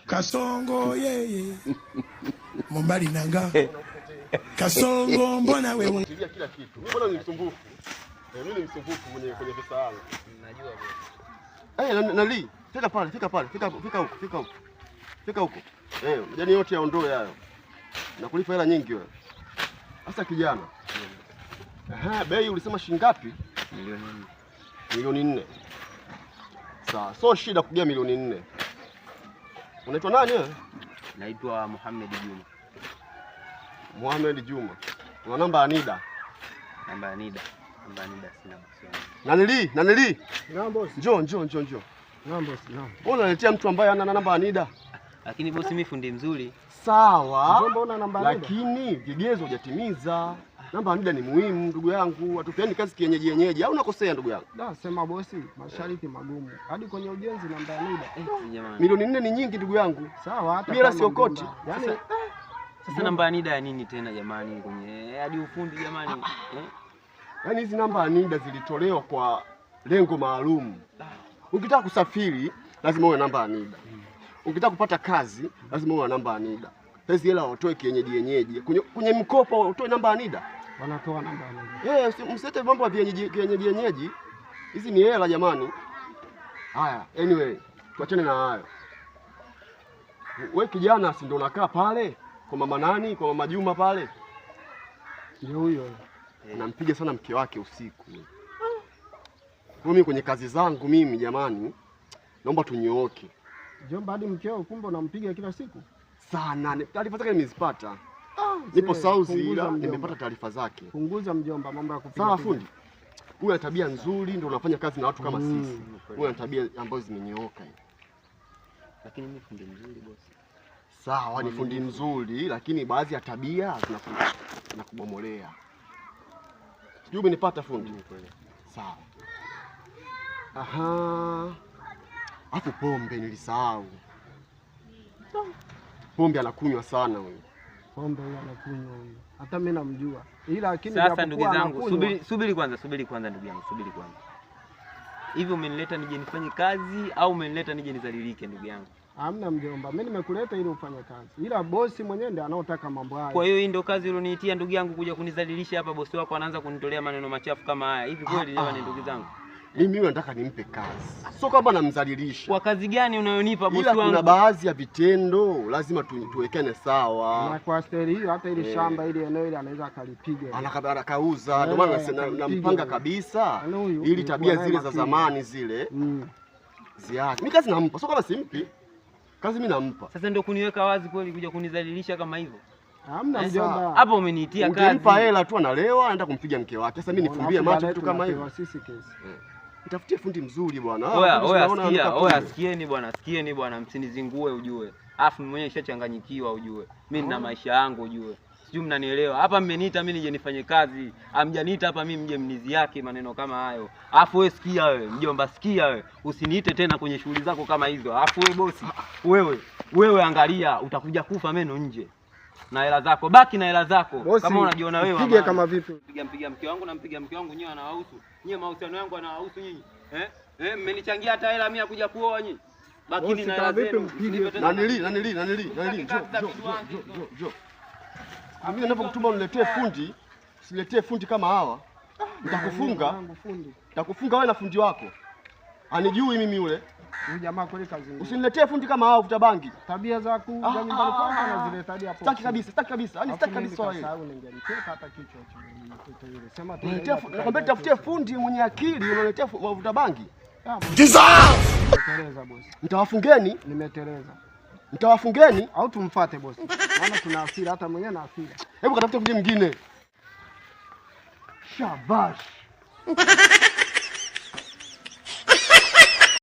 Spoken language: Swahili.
Kasongo yeye. Mombali nanga. Kasongo mbona wewe? Kila kitu. Mbona ni msumbufu? Mimi ni msumbufu kwenye pesa yangu. Najua bwana. Nali, fika pale. Fika huko. Majani yote yaondoe hayo. Nakulipa hela nyingi wewe. Sasa kijana. Bei ulisema shilingi ngapi? Milioni 4. Sawa, so shida kugia milioni 4. Unaitwa nani wewe? Naitwa Mohamed Juma. Mohamed Juma. Una namba ya NIDA? Namba ya NIDA sina bosi. Nanili. Naam boss. Njoo. Naam boss, naam. Wewe unaletea mtu ambaye hana namba ya NIDA? Lakini bosi mimi fundi mzuri. Sawa. Njomba una namba ya NIDA? Lakini vigezo hujatimiza. Namba ya NIDA ni muhimu ndugu yangu. Hatupeani kazi kienyeji au unakosea ndugu yangu? Da, sema bosi, masharti magumu. Hadi kwenye ujenzi namba ya NIDA. Milioni 4 ni nyingi ndugu yangu. Sawa, hata bila siokoti. Yaani sasa namba ya NIDA ya nini tena jamani kwenye hadi ufundi jamani? Yaani hizi namba ya NIDA zilitolewa kwa lengo maalum. Ukitaka kusafiri lazima uwe namba ya NIDA. Ukitaka kupata kazi lazima uwe namba ya NIDA. Hizi hela watoe kienyeji. Kwenye mkopo utoe namba ya NIDA. Wanatoa namba ya NIDA. Msete mambo ya kienyeji. Hizi ni hela jamani. Haya, anyway, tuachane na hayo. Wewe kijana si ndio unakaa pale kwa mama nani? Kwa mama Juma pale. Ndio huyo. Nampiga sana mke wake usiku. Mimi kwenye kazi zangu mimi jamani, naomba tunyooke. Jomba hadi mkeo kumbe unampiga kila siku? Sana. Taarifa zake nimezipata. Nipo South ila nimepata taarifa zake. Punguza mjomba mambo ya kupiga. Sawa fundi. Huyu ana tabia nzuri ndio unafanya kazi na watu kama sisi. Huyu ana tabia ambazo zimenyooka. Lakini mimi fundi mzuri bosi. Sawa, ni fundi mzuri lakini baadhi ya tabia zinakubomolea. Sijui umenipata fundi? Sawa. Hapo pombe nilisahau. Pombe anakunywa sana huyo. Pombe huyo anakunywa huyo. Hata mimi namjua. Ila lakini sasa ndugu zangu, subiri kwanza ndugu yangu, subiri kwanza. Hivi umenileta nije nifanye kazi au umenileta nije nizalilike ndugu yangu? Hamna mjomba, mimi nimekuleta ili ufanye kazi. Ila bosi mwenyewe ndiye anaotaka mambo haya. Kwa hiyo hii ndio kazi ulioniitia ndugu yangu, kuja kunizalilisha hapa? Bosi wako anaanza kunitolea maneno machafu kama haya. Hivi kweli jamani ndugu zangu? Mimi nataka nimpe kazi. Sio kama namzalilisha. Kwa kazi gani unayonipa bosi wangu? Kuna baadhi ya vitendo lazima tuwekane sawa. Na kwa staili hiyo hata ile shamba ile eneo ile anaweza akalipiga. Anakauza. Ndio maana nampanga kabisa ili tabia zile za zamani zile ziache. Mimi kazi nampa. Sio kama simpi. Kazi mimi nampa. Sasa ndio kuniweka wazi kweli kuja kunizalilisha kama hivyo? Hamna mjomba. Hapo umeniitia kazi. Ukimpa hela tu analewa, anaenda kumpiga mke wake. Sasa mimi nifumbie macho kitu kama hivyo. Sisi kesi. Nitafutie fundi mzuri bwana. Sikieni bwana, msinizingue ujue. Afu mimi mwenyewe nishachanganyikiwa ujue. Mimi nina maisha yangu ujue. Sijui mnanielewa. Hapa mmeniita mimi nije nifanye kazi. Hamjaniita hapa mimi mje mnizi yake maneno kama hayo. Afu wewe sikia wewe, mjomba sikia wewe. Usiniite tena kwenye shughuli zako kama hizo. Afu wewe bosi, wewe angalia utakuja kufa meno nje. Na hela zako, baki na hela zako. Bosi, kama unajiona wewe mpige kama vipi? Mpiga mke wangu na mpiga mke wangu nyewe anawahusu. Nyewe mahusiano yangu anawahusu nyinyi. Mmenichangia hata hela mimi kuja kuoa nyinyi. Bakini na hela zenu. Nanili. Jo. Mimi ninapokutuma uniletee fundi, usiletee fundi kama hawa. Nitakufunga. Nitakufunga wewe na fundi wako. Anijui mimi yule. Huyu jamaa kweli kazi nzuri. Usiniletee fundi kama hao vuta bangi. Tabia za kuja nyumbani kwangu anazileta hadi hapo. Sitaki kabisa. Yaani sitaki kabisa wewe. Sasa ningemteka hata kichwa cha yule. Sema tu. Nakwambia tafutie fundi mwenye akili, unaletea vuta bangi. Nimeteleza bosi. Nitawafungeni? Nimeteleza. Nitawafungeni au tumfuate bosi? Maana tuna hasira, hata mwenyewe na hasira. Hebu katafute fundi mwingine. Shabash.